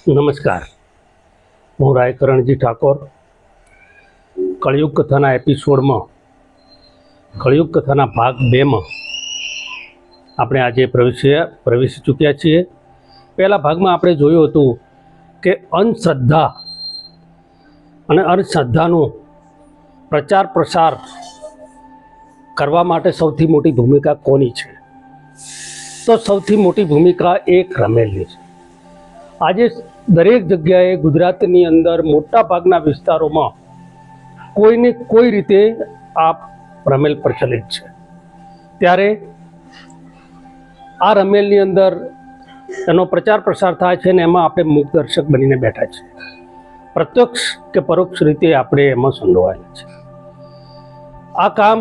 નમસ્કાર, હું રાયકરણજી ઠાકોર. કળિયુગ કથાના એપિસોડમાં, કળિયુગ કથાના ભાગ 2માં આપણે આજે પ્રવેશી ચૂક્યા છીએ. પહેલા ભાગમાં આપણે જોયું હતું કે અંધશ્રદ્ધા અને અંધશ્રદ્ધાનો પ્રચાર પ્રસાર કરવા માટે સૌથી મોટી ભૂમિકા કોની છે? તો સૌથી મોટી ભૂમિકા એક રમેલની છે. આજે દરેક જગ્યાએ ગુજરાતની અંદર મોટા ભાગના વિસ્તારોમાં કોઈને કોઈ રીતે આ રમેલ પ્રચલિત છે. ત્યારે આ રમેલની અંદર એનો પ્રચાર પ્રસાર થાય છે ને એમાં આપણે મૂકદર્શક બનીને બેઠા છીએ. પ્રત્યક્ષ કે પરોક્ષ રીતે આપણે એમાં સંડોવાયેલા છે. આ કામ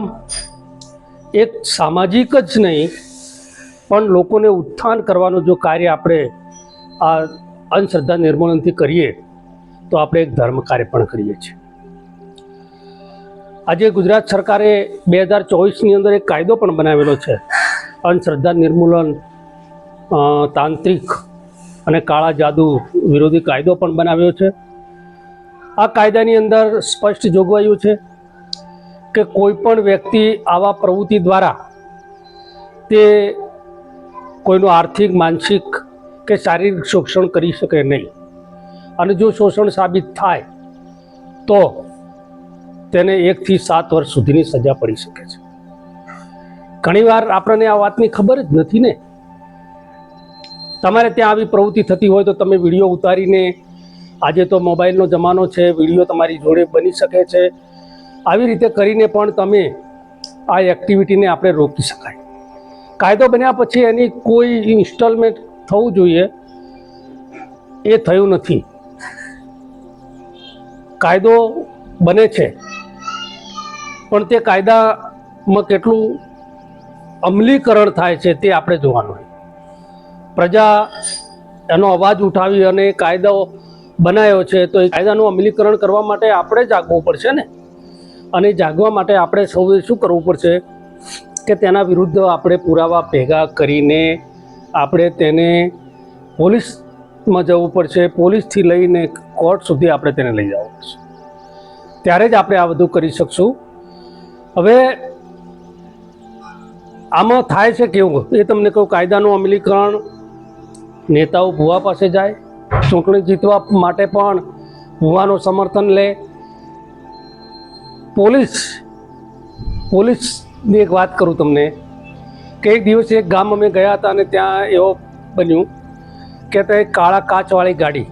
એક સામાજિક જ નહીં પણ લોકોને ઉત્થાન કરવાનું જો કાર્ય આપણે આ અંધશ્રદ્ધા નિર્મૂલનથી કરીએ તો આપણે એક ધર્મ કાર્ય પણ કરીએ છીએ. આજે ગુજરાત સરકારે 2024ની અંદર એક કાયદો પણ બનાવેલો છે, અંધશ્રદ્ધા નિર્મૂલન તાંત્રિક અને કાળા જાદુ વિરોધી કાયદો પણ બનાવ્યો છે. આ કાયદાની અંદર સ્પષ્ટ જોગવાયું છે કે કોઈ પણ વ્યક્તિ આવા પ્રવૃત્તિ દ્વારા તે કોઈનું આર્થિક, માનસિક કે શારીરિક શોષણ કરી શકે નહીં, અને જો શોષણ સાબિત થાય તો તેને 1 થી 7 વર્ષ સુધીની સજા પડી શકે છે. ઘણીવાર આપણને આ વાતની ખબર જ નથી ને. તમારે ત્યાં આવી પ્રવૃત્તિ થતી હોય તો તમે વિડીયો ઉતારીને, આજે તો મોબાઈલનો જમાનો છે, વિડીયો તમારી જોડે બની શકે છે, આવી રીતે કરીને પણ તમે આ એક્ટિવિટીને આપણે રોકી શકાય. કાયદો બન્યા પછી એની કોઈ ઇન્સ્ટોલમેન્ટ થવું જોઈએ એ થયું નથી. કાયદો બને છે પણ તે કાયદામાં કેટલું અમલીકરણ થાય છે તે આપણે જોવાનું હોય. પ્રજા એનો અવાજ ઉઠાવી અને કાયદો બનાવ્યો છે તો એ કાયદાનું અમલીકરણ કરવા માટે આપણે જાગવું પડશે ને. અને જાગવા માટે આપણે સૌએ શું કરવું પડશે કે તેના વિરુદ્ધ આપણે પુરાવા ભેગા કરીને આપણે તેને પોલીસમાં જવું પડશે. પોલીસથી લઈને કોર્ટ સુધી આપણે તેને લઈ જવું પડશે. ત્યારે જ આપણે આ બધું કરી શકશું. હવે આમાં થાય છે કેવું એ તમને કહું. કાયદાનું અમલીકરણ, નેતાઓ ભુવા પાસે જાય, ચૂંટણી જીતવા માટે પણ ભુવાનું સમર્થન લે. પોલીસની એક વાત કરું તમને કે એક દિવસ એક ગામ અમે ગયા હતા અને ત્યાં એવો બન્યું કે ત્યાં કાળા કાચવાળી ગાડી,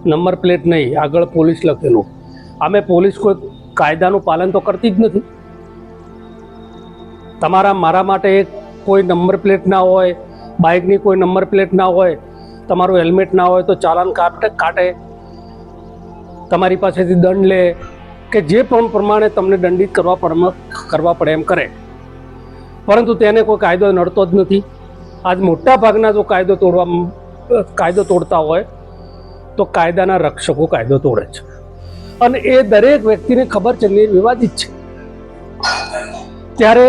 નંબર પ્લેટ નહીં, આગળ પોલીસ લખેલું. અમે પોલીસ કોઈ કાયદાનું પાલન તો કરતી જ નથી. તમારા મારા માટે કોઈ નંબર પ્લેટ ના હોય, બાઇકની કોઈ નંબર પ્લેટ ના હોય, તમારું હેલ્મેટ ના હોય તો ચાલાન કાટે, તમારી પાસેથી દંડ લે કે જે પણ પ્રમાણે તમને દંડિત કરવા પડે એમ કરે. પરંતુ તેને કોઈ કાયદો નડતો જ નથી. આજ મોટા ભાગના જો કાયદો તોડતા હોય તો કાયદાના રક્ષકો કાયદો તોડે છે, અને એ દરેક વ્યક્તિને ખબર છે, નિર્વિવાદિત છે. ત્યારે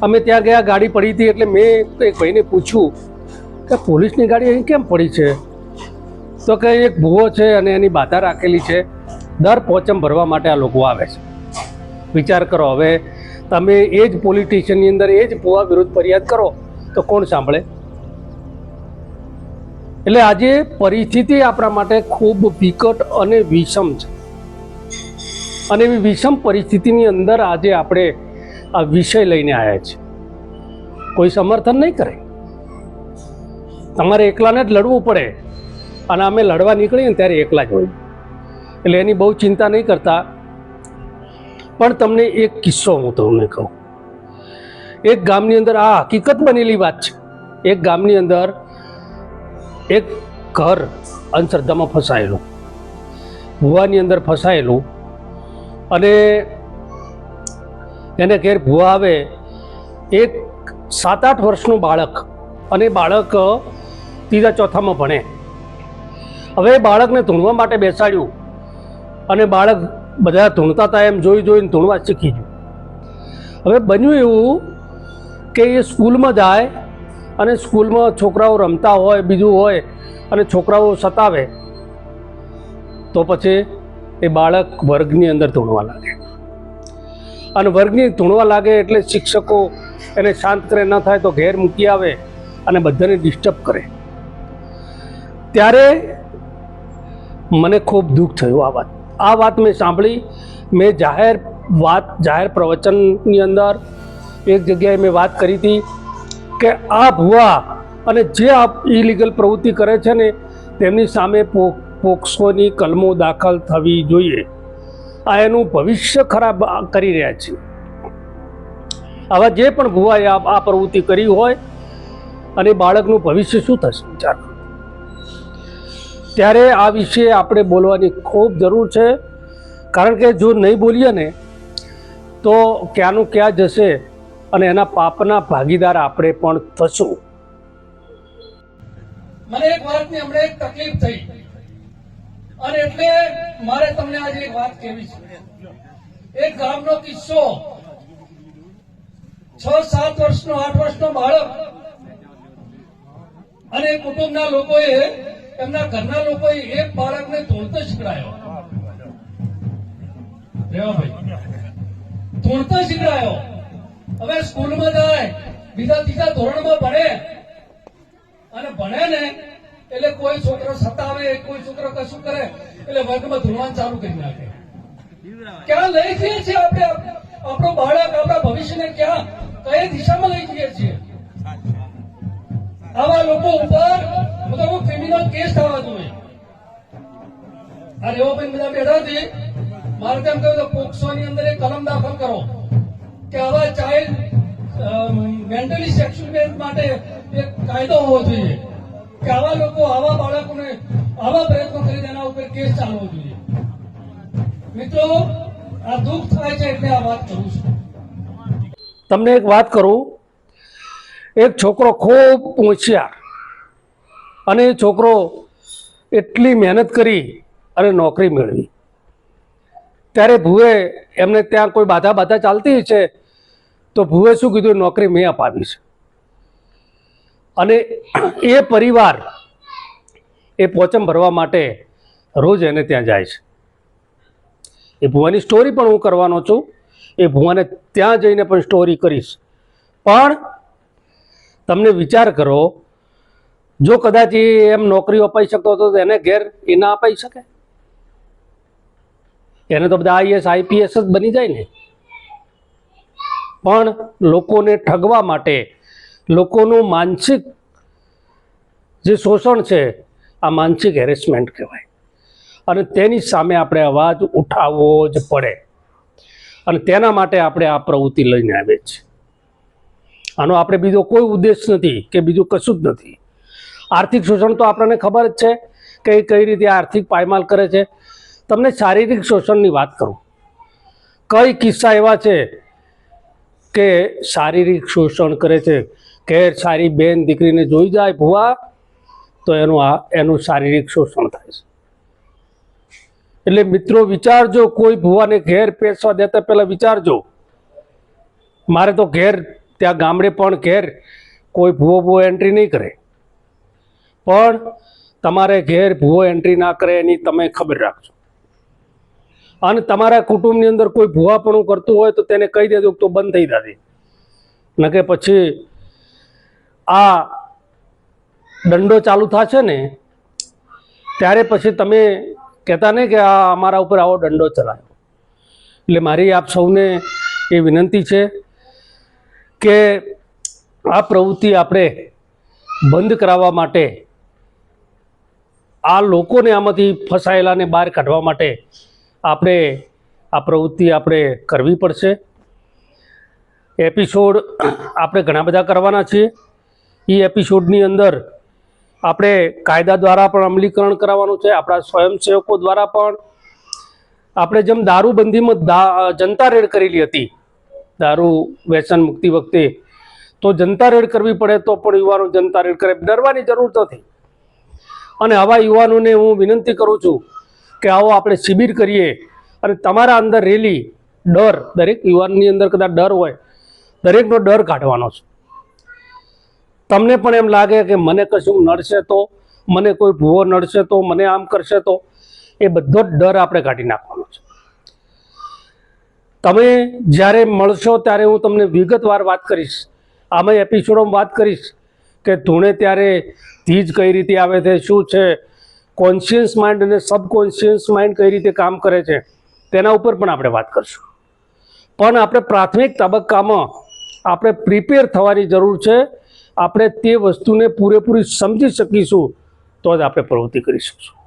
અમે ત્યાં ગયા, ગાડી પડી હતી એટલે મેં એક ભાઈને પૂછ્યું કે પોલીસની ગાડી અહીં કેમ પડી છે? તો કે એક ભૂવો છે અને એની બાધા રાખેલી છે, દર પોચમ ભરવા માટે આ લોકો આવે છે. વિચાર કરો, હવે તમે એ જ પોલીસ સ્ટેશનની અંદર એ જ ભૂવા વિરુદ્ધ ફરિયાદ કરો તો કોણ સાંભળે? એટલે આજે પરિસ્થિતિ આપણા માટે ખૂબ વિકટ અને વિષમ છે, અને એવી વિષમ પરિસ્થિતિની અંદર આજે આપણે આ વિષય લઈને આવ્યા છીએ. કોઈ સમર્થન નહીં કરે, તમારે એકલાને જ લડવું પડે, અને અમે લડવા નીકળીએ ને ત્યારે એકલા જ હોય. એટલે એની બહુ ચિંતા નહીં કરતા. પણ તમને એક કિસ્સો હું તમને કહું. એક ગામની અંદર, આ હકીકત બનેલી વાત છે, એક ગામની અંદર એક ઘર અંધશ્રદ્ધામાં ફસાયેલું, ભૂવાની અંદર ફસાયેલું, અને એને ઘેર ભૂવા આવે. એક 7-8 વર્ષનું બાળક, અને બાળક 3જા 4થામાં ભણે. હવે બાળકને ધૂણવા માટે બેસાડ્યું અને બાળક બધા ધૂણતા હતા એમ જોઈને ધૂણવા શીખી ગયું. હવે બન્યું એવું કે એ સ્કૂલમાં જાય અને સ્કૂલમાં છોકરાઓ રમતા હોય, બીજું હોય, અને છોકરાઓ સતાવે તો પછી એ બાળક વર્ગની અંદર ધૂણવા લાગે, અને વર્ગની ધૂણવા લાગે એટલે શિક્ષકો એને શાંત કરે, ન થાય તો ઘેર મૂકી આવે અને બધાને ડિસ્ટર્બ કરે. ત્યારે મને ખૂબ દુઃખ થયું. આ વાત મેં સાંભળી. મેં જાહેર પ્રવચનની અંદર એક જગ્યાએ મેં વાત કરી હતી કે આ ભુવા અને જે આ ઇલીગલ પ્રવૃત્તિ કરે છે ને તેમની સામે પોક્સોની કલમો દાખલ થવી જોઈએ. આ એનું ભવિષ્ય ખરાબ કરી રહ્યા છે. આવા જે પણ ભુવાએ આ પ્રવૃત્તિ કરી હોય અને બાળકનું ભવિષ્ય શું થશે વિચાર કરો. ત્યારે આ વિશે આપણે બોલવાની ખૂબ જરૂર છે, કારણ કે જો નહીં બોલીએ ને તો ક્યાંનું ક્યાં જશે અને એના પાપના ભાગીદાર આપણે પણ થશું. મને એક વાતની હમણાં એક તકલીફ થઈ અને એટલે મારે તમને આજે એક વાત કહેવી છે. એક ગામનો કિસ્સો, 6-7 વર્ષનો 8 વર્ષનો બાળક અને કુટુંબના લોકોએ, એમના ઘરના લોકોએ એક બાળકને ધોળતો શીખડાયો. રેવાભાઈ, ધોળતો શીખડાયો. હવે સ્કૂલમાં જાય, બીજા ત્રીજા ધોરણમાં ભણે અને ભણે ને એટલે કોઈ છોકરો સતાવે, કોઈ છોકરો કશું કરે એટલે વર્ગમાં ધોળવાનું ચાલુ કરી નાખે. ક્યાં લઈ જઈએ છીએ આપણે આપણો બાળક, આપણા ભવિષ્યને ક્યાં કઈ દિશામાં લઈ જઈએ છીએ? આવા લોકો ઉપર મતલબ ક્રિમિનલ કેસ થવા જોઈએ. આ રેવાભાઈ બધા બેઠા છે, મારે તેમ કહ્યું પોક્સોની અંદર એક કલમ દાખલ કરો કે આવા ચાઇલ્ડ મેન્ટલી સેક્સ્યુઅલ માટે એક કાયદો હોવો જોઈએ કે આવા લોકો, આવા બાળકોને આવા પ્રયત્નો કરી એના ઉપર કેસ ચાલવો જોઈએ. મિત્રો, આ દુઃખ થાય છે એટલે આ વાત કરું છું. તમને એક વાત કરું. એક છોકરો ખૂબ હોશિયાર, અને એ છોકરો એટલી મહેનત કરી અને નોકરી મેળવી. ત્યારે ભુવે એમને ત્યાં કોઈ બાધા ચાલતી છે તો ભુવે શું કીધું, નોકરી મેં અપાવી છે. અને એ પરિવાર એ પોચમ ભરવા માટે રોજ એને ત્યાં જાય છે. એ ભુવાની સ્ટોરી પણ હું કરવાનો છું. એ ભુવાને ત્યાં જઈને પણ સ્ટોરી કરીશ. પણ તમને વિચાર કરો, જો કદાચ એમ નોકરી અપાઈ શકતો હતો તો એને ઘેર એ ના અપાઈ શકે? એને તો બધા IAS IPS જ બની જાય ને. પણ લોકોને ઠગવા માટે, લોકોનું માનસિક જે શોષણ છે, આ માનસિક હેરેસમેન્ટ કહેવાય. અને તેની સામે આપણે અવાજ ઉઠાવવો જ પડે, અને તેના માટે આપણે આ પ્રવૃત્તિ લઈને આવીએ છીએ. આનો આપણે બીજો કોઈ ઉદ્દેશ નથી કે બીજું કશું જ નથી. આર્થિક શોષણ તો આપણને ખબર જ છે કે એ કઈ રીતે આર્થિક પાયમાલ કરે છે. તમને શારીરિક શોષણની વાત કરું. કઈ કિસ્સા એવા છે કે શારીરિક શોષણ કરે છે, કે સારી બેન દીકરીને જોઈ જાય ભુવા તો એનું શારીરિક શોષણ થાય છે. એટલે મિત્રો વિચારજો, કોઈ ભુવાને ઘેર પેસવા દેતા પહેલા વિચારજો. મારે તો ઘેર ત્યાં ગામડે પણ ઘેર કોઈ ભુવો એન્ટ્રી નહીં કરે, પણ તમારે ઘેર ભુવો એન્ટ્રી ના કરે એની તમે ખબર રાખજો. અને તમારા કુટુંબની અંદર કોઈ ભુવાપણું કરતું હોય તો તેને કહી દેજો તો બંધ થઈ જશે. ન કે પછી આ દંડો ચાલુ થશે ને ત્યારે પછી તમે કહેતા નહીં કે આ અમારા ઉપર આવો દંડો ચલાવ્યો. એટલે મારી આપ સૌને એ વિનંતી છે કે આ પ્રવૃત્તિ આપણે બંધ કરાવવા માટે, આ લોકોને આમાંથી ફસાયેલાને બહાર કાઢવા માટે આપણે આ પ્રવૃત્તિ આપણે કરવી પડશે. એપિસોડ આપણે ઘણા બધા કરવાના છીએ. એ એપિસોડની અંદર આપણે કાયદા દ્વારા પણ અમલીકરણ કરાવવાનું છે. આપણા સ્વયંસેવકો દ્વારા પણ આપણે જેમ દારૂબંધીમાં જનતા રેડ કરેલી હતી, દારૂ વ્યસન મુક્તિ વખતે, તો જનતા રેડ કરવી પડે તો પણ યુવાનો જનતા રેડ કરે, ડરવાની જરૂર નથી. અને આવા યુવાનોને હું વિનંતી કરું છું કે આવો આપણે શિબિર કરીએ અને તમારા અંદર રેલી ડર, દરેક યુવાનની અંદર કદાચ ડર હોય, દરેકનો ડર કાઢવાનો છે. તમને પણ એમ લાગે કે મને કશું નડશે તો, મને કોઈ ભૂવો નડશે તો, મને આમ કરશે તો, એ બધો જ ડર આપણે કાઢી નાખવાનો છે. તમે જ્યારે મળશો ત્યારે હું તમને વિગતવાર વાત કરીશ. આમાં એપિસોડમાં વાત કરીશ કે ધૂણે ત્યારે ધીજ કઈ રીતે આવે છે, શું છે, કોન્શિયસ માઇન્ડ અને સબકોન્શિયસ માઇન્ડ કઈ રીતે કામ કરે છે, તેના ઉપર પણ આપણે વાત કરીશું. પણ આપણે પ્રાથમિક તબક્કામાં આપણે પ્રિપેર થવાની જરૂર છે. આપણે તે વસ્તુને પૂરેપૂરી સમજી શકીશું તો જ આપણે પ્રવૃત્તિ કરી શકીશું.